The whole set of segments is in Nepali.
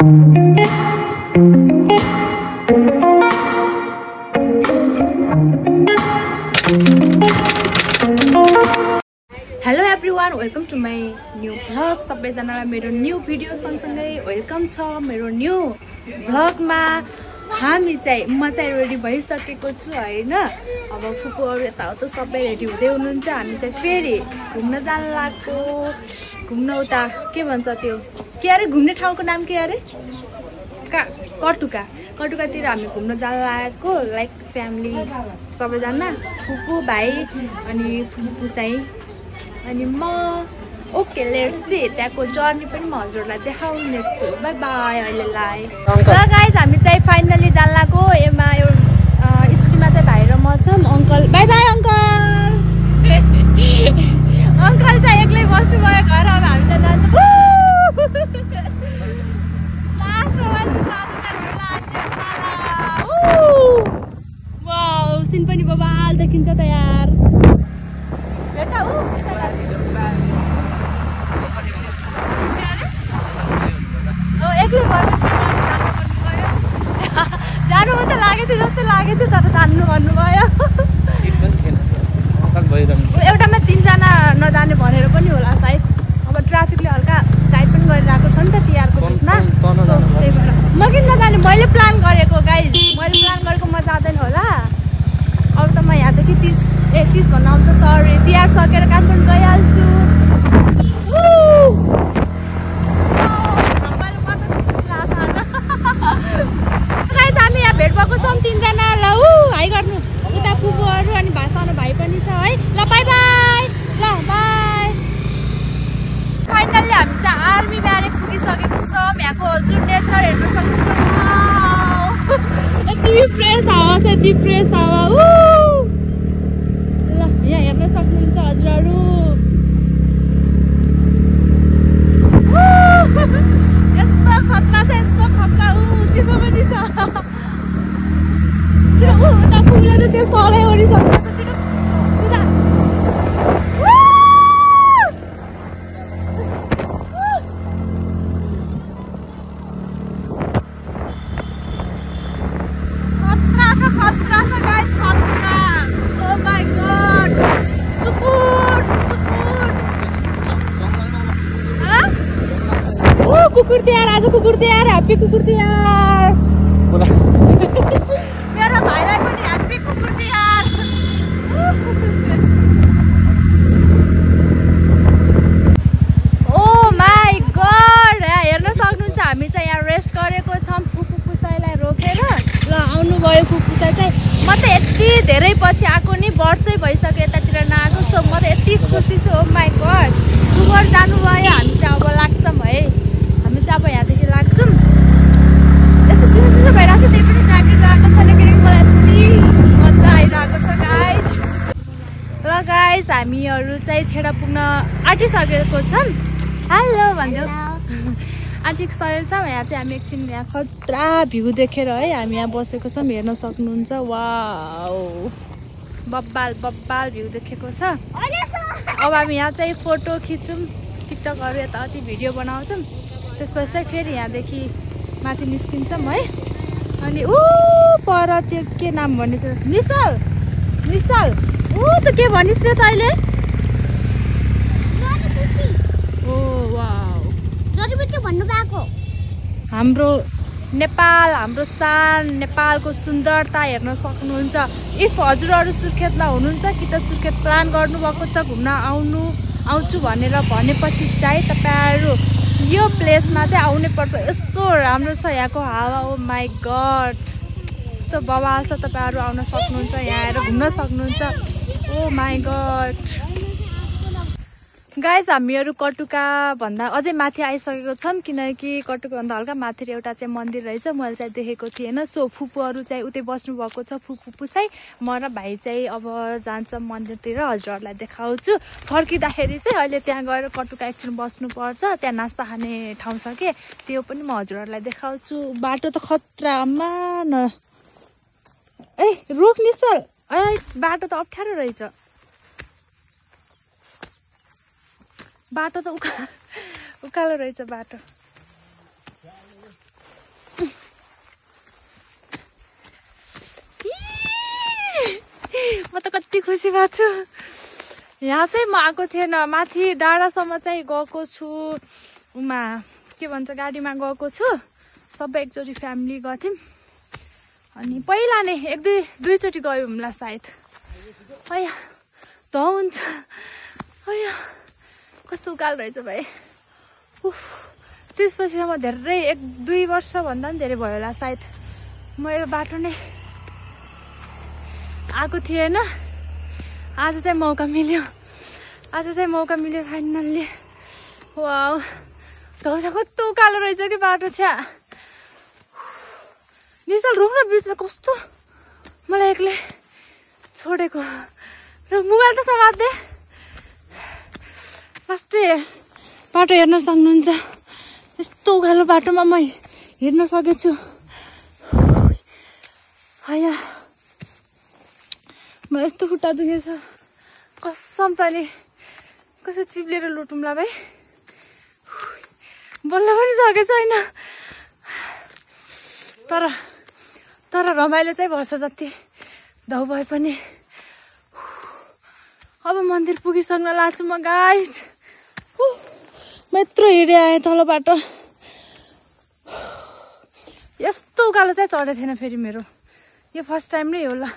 Hello everyone, welcome to my new vlog. सबैजनालाई मेरो न्यू भिडियो सँगसँगै वेलकम छ मेरो न्यू भ्लगमा। हामी चाहिँ म चाहिँ रेडी भइसकेको छु हैन। अब फुपूहरु यताउता सबै रेडी हुँदै हुनुहुन्छ। हामी चाहिँ फेरि घुम्न जान लागेको। घुम्न उता के भन्छ त्यो के अरे घुम्ने ठाउँको नाम के अरे कटुकातिर हामी घुम्न जान लागेको। लाइक फ्यामिली सबैजना फुपू भाइ अनि फुपू पुसाई अनि म। ओके लेट्स सी त्यहाँको जर्नी पनि म हजुरलाई देखाउने छु। बाइ बाइ अहिलेलाई। ल गाइज हामी चाहिँ फाइनली जान लागेको। एमा यो स्कुटीमा चाहिँ भाइ र म छौँ। Uncle bye bye uncle. Uncle चाहिँ एक्लै बस्नु भयो घर। अब हामी चाहिँ जान्छौँ। वाउ सिन पनि बबाल देखिन्छ त यार। बेटा एक्लै जानु त लागेको थियो जस्तो लागेको थियो तर जान्नु भन्नुभयो। एउटामा 3 जना नजाने भनेर पनि होला सायद। अब ट्राफिकले हल्का टाइट पनि गरिरहेको छ नि त तिहारको बिचमा। म किन नजाने मैले प्लान गरेको गाइज। मैले प्लान गरेको म जाँदैन होला। अब त म यहाँदेखि 30 भन्न आउँछ। सरी तिहार सकेर काठमाडौँ गइहाल्छु। हामी यहाँ भेट भएको छौँ 3 जना। ल हाई गर्नु उता फुपूहरू अनि सानो भाइ पनि छ है। ल बाई बाई। ल बाई। फाइनल्ली हामी चाहिँ आर्मी ब्यारेक पुगिसकेको छौँ। यहाँको हजुर नेचर हेर्न सक्नुहुन्छ। यति फ्रेस हावा छ यति फ्रेस हावा। ल यहाँ हेर्न सक्नुहुन्छ हजुरहरू। यस्तो खतरा छ यस्तो खतरा। चिसो पनि छ। छिटो उता पुग्न त त्यो सलै ओरिसक्नु छ। छिटो खतरा छ गाइस खतरा। ओ माय गॉड सुकुन ओ कुकुर तिहार आज कुकुर तिहार। ह्याप्पी कुकुर तिहार। मेरो भाइलाई पनि ह्याप्पी कुकुर तिहार। ओ माई गॉड हेर्न सक्नुहुन्छ हामी चाहिँ यहाँ रेस्ट गरेको छौँ फुपू पुसाईलाई रोकेर। ल आउनुभयो फुपू पुसाई चाहिँ। म त यति धेरै पछि आएको नि वर्षै भइसक्यो यतातिर नआएको। सो म त यति खुसी छु। ओ माई गॉड फुपूहरू जानुभयो। हामी चाहिँ अब लाग्छौँ है। हामी चाहिँ अब यहाँदेखि लाग्छौँ। यस्तो चिसो भइरहेको छ त्यही पनि ज्याकेट लगाएको छैन किनकि मलाई यति मजा आइरहेको छ गाइज। ल गाइज हामीहरू चाहिँ छेडा पुग्न आँटिसकेको छौँ। हेलो भनिदेऊ। आँटिसकेको छौँ। यहाँ चाहिँ हामी एकछिन यहाँ खतरा भ्यू देखेर है हामी यहाँ बसेको छौँ। हेर्न सक्नुहुन्छ। वाउ बब्बाल बब्बाल भ्यू देखेको छ। अब हामी यहाँ चाहिँ फोटो खिच्छौँ टिकटकहरू यताउति भिडियो बनाउँछौँ। त्यसपछि चाहिँ फेरि यहाँदेखि माथि निस्किन्छौँ है। अनि पर त्यो के नाम भनेको निशल त के भनिस् रे तैँले? ओ वाउ जडीबुटी भन्नु भएको। हाम्रो नेपाल हाम्रो शान नेपालको सुन्दरता हेर्न सक्नुहुन्छ। इफ हजुरहरू सुर्खेतमा हुनुहुन्छ कि त सुर्खेत प्लान गर्नुभएको छ घुम्न आउँछु भनेर भनेपछि चाहिँ तपाईँहरू यो प्लेसमा चाहिँ आउनै पर्छ। यस्तो राम्रो छ यहाँको हावा। ओ माई गड यस्तो बवाल छ। तपाईँहरू आउन सक्नुहुन्छ यहाँ आएर घुम्न सक्नुहुन्छ। ओ माई गड गाइज हामीहरू कटुका भन्दा अझै माथि आइसकेको छौँ। किनकि कटुका भन्दा हल्का माथि एउटा चाहिँ मन्दिर रहेछ मैले चाहिँ देखेको थिएन। सो फुपूहरू चाहिँ उतै बस्नु भएको छ फुपू पुसाई। म र भाइ चाहिँ अब जान्छ मन्दिरतिर हजुरहरूलाई देखाउँछु। फर्किँदाखेरि चाहिँ अहिले त्यहाँ गएर कटुका एकछिन बस्नुपर्छ। त्यहाँ नास्ता खाने ठाउँ छ के त्यो पनि म हजुरहरूलाई देखाउँछु। बाटो त खतरा आम्मा न। ए रोक्ने सर बाटो त अप्ठ्यारो रहेछ। बाटो त उकालो रहेछ बाटो। यति खुसी भएको छु। यहाँ चाहिँ म आएको थिएन, माथि डाँडासम्म चाहिँ गएको छु। उमा के भन्छ गाडीमा गएको छु। सबै एकचोटि फ्यामिली गएको थियौँ। अनि पहिला नै दुईचोटि गयो होला सायद। अया धौ हुन्छ। अया कस्तो उकालो रहेछ भाइ। त्यसपछि म धेरै 1-2 वर्षभन्दा पनि धेरै भयो होला सायद म यो बाटो नै आएको थिएन। आज चाहिँ मौका मिल्यो फाइनल्ली। वाउ धौसा कस्तो उकालो रहेछ कि बाटो छ। निशल रुम र बिचमा कस्तो मलाई एक्लै छोडेको र मोबाइल त समात्दे। लास्टै बाटो हेर्न सक्नुहुन्छ। यस्तो उकालो बाटोमा म हिँड्न सकेछु। आया म यस्तो खुट्टा दुखेछ कसम पनि कसै चिप्लेर लुटुम्ला भाइ। बोल्न पनि सकेको छैन। तर रमाइलो चाहिँ भएछ जति धौ भए पनि। अब मन्दिर पुगिसक्न लाग्छु म गाइस। म यत्रो हिँडे आएँ तल बाटो। यस्तो उकालो चाहिँ चढेको थिएन फेरि मेरो। यो फर्स्ट टाइम नै होला।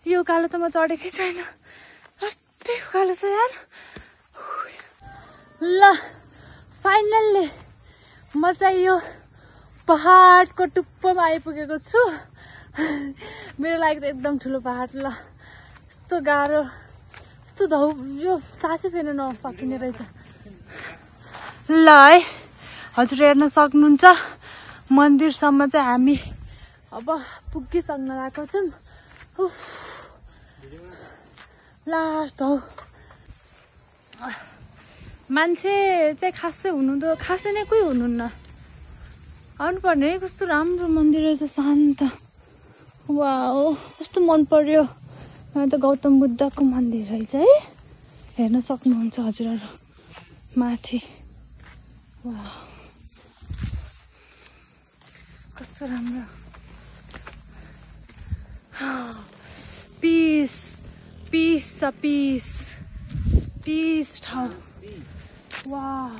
यो उकालो त म चढेकै छैन। लास्टै उकालो छ यार। ल फाइनल्ली म चाहिँ यो पहाडको टुप्पोमा आइपुगेको छु। मेरो लागि त एकदम ठुलो पहाड। ल यस्तो गाह्रो यस्तो धौ यो सासै फेर्न नसकिने रहेछ। ल है हजुर हेर्न सक्नुहुन्छ मन्दिरसम्म चाहिँ हामी अब पुगिसक्न लागेको छौँ। लास्ट हौ मान्छे चाहिँ खासै नै कोही हुनुहुन्न। आउनुपर्ने है। कस्तो राम्रो मन्दिर रहेछ शान्त। वाओ कस्तो मन पर्यो। यहाँ त गौतम बुद्धको मन्दिर रहेछ है। हेर्न सक्नुहुन्छ हजुरहरू माथि। वाह कस्तो राम्रो। पिस ठाउँ। वाह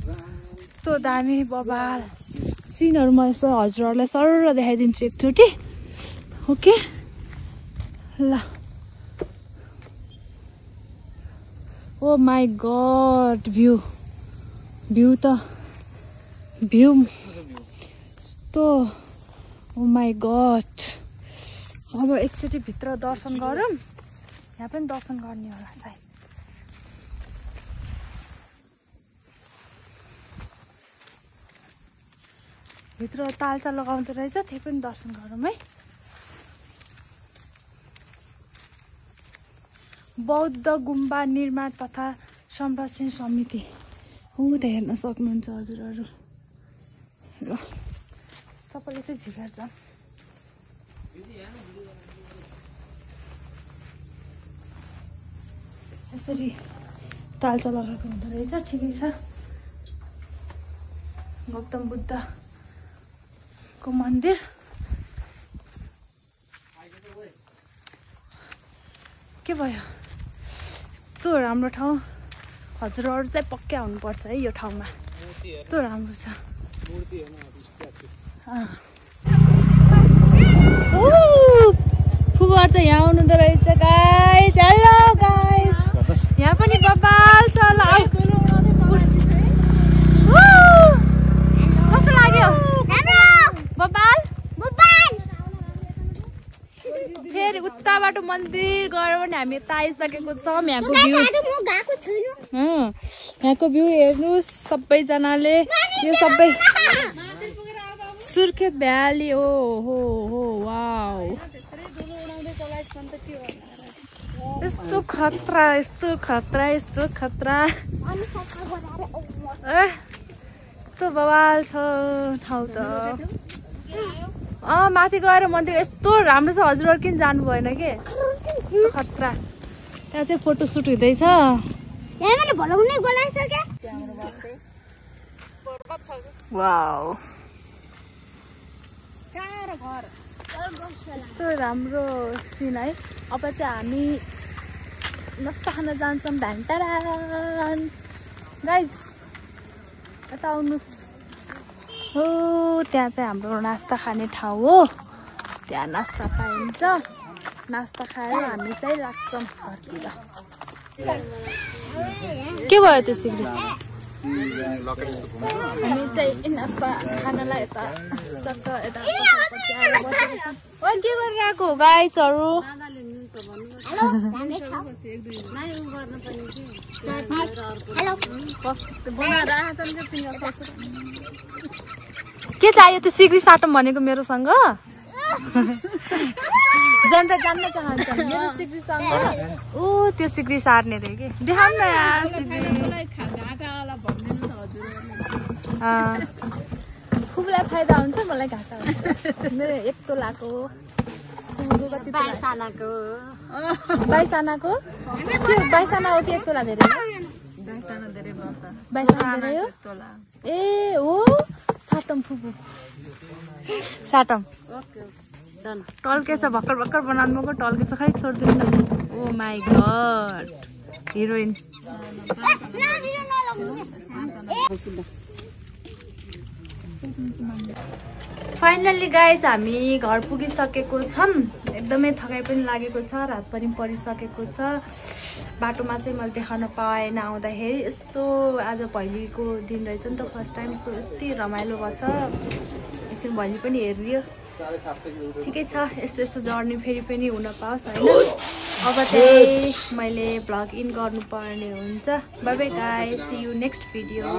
यस्तो दामी बबाल सिनहरू म यसो हजुरहरूलाई सरर देखाइदिन्छु एकचोटि। ओके ल। ओ माई गड भ्यू यस्तो। ओ माई गड। अब एकचोटि भित्र दर्शन गरौँ। यहाँ पनि दर्शन गर्ने होला सायद। भित्र तालचा लगाउँदो रहेछ। त्यही पनि दर्शन गरौँ है। बौद्ध गुम्बा निर्माण तथा संरक्षण समिति हो त हेर्न सक्नुहुन्छ हजुरहरू। ल सबैले चाहिँ झिकार्छ। यसरी तालचा लगाएको हुँदो रहेछ। ठिकै छ। गौतम बुद्धको मन्दिर। के भयो यस्तो राम्रो ठाउँ। हजुरहरू चाहिँ पक्कै आउनुपर्छ है यो ठाउँमा। यस्तो राम्रो छ। फुबर चाहिँ यहाँ आउनुहुँदो रहेछ गाइस। Hello guys. यहाँ पनि बबाल छ। ल कस्तो लाग्यो बबाल? फेरि उताबाट मन्दिर गएर पनि हामी यता आइसकेको छौँ। यहाँको भ्यू हेर्नुहोस् सबैजनाले। यो सबै सुर्खेत भ्याली हो वाउ यस्तो खतरा यस्तो बवाल छ ठाउँ त। माथि गएर मन्दिर यस्तो राम्रो छ। हजुरहरू किन जानु भएन के? खतरा। त्यहाँ चाहिँ फोटो सुट हुँदैछ। वाउ यस्तो राम्रो सिन है। अब चाहिँ हामी नास्ता खान जान्छौँ भ्यान्टारान गाइज यता आउनुहोस् हो त्यहाँ चाहिँ हाम्रो नास्ता खाने ठाउँ हो त्यहाँ नास्ता पाइन्छ नास्ता खाएर हामी चाहिँ लाग्छौँ घरतिर के भयो त्यो सिक्री हामी चाहिँ नास्ता खानलाई यता चक्क यता के गरेर आएको हो गाइजहरू के चाहियो त्यो सिक्री साटौँ भनेको मेरोसँग जनता जान्न चाहन्छ मेरो सिक्रीसँग ओ त्यो सिक्री सार्ने रे के देखाउँ न यार खुबलाई फाइदा हुन्छ मलाई घाटा हुन्छ मेरो 1 तोलाको 22 आनाको 22 आनाको त्यो 22 आना हो कि 1 तोला धेरै 22 आना धेरै भयो त 22 आना धेरै हो ए हो साटम फुपू साटम ओके डन टल्के छ भक्कर भक्कर बनाउनु को टल्के छ खै छोड्दिनु न oh my god heroine finally guys हामी घर पुगिसकेको छौँ एकदमै थकाइ पनि लागेको छ रात पनि परिसकेको छ बाटोमा चाहिँ मैले देखाउन पाएन आउँदाखेरि यस्तो आज भैलीको दिन रहेछ नि त फर्स्ट टाइम यति रमाइलो भएको छ एकछिन भैली पनि हेरियो ठिकै छ यस्तो यस्तो जर्नी फेरि पनि हुन पाओस् होइन अब चाहिँ मैले भ्लग इन गर्नुपर्ने हुन्छ bye bye guys see you next video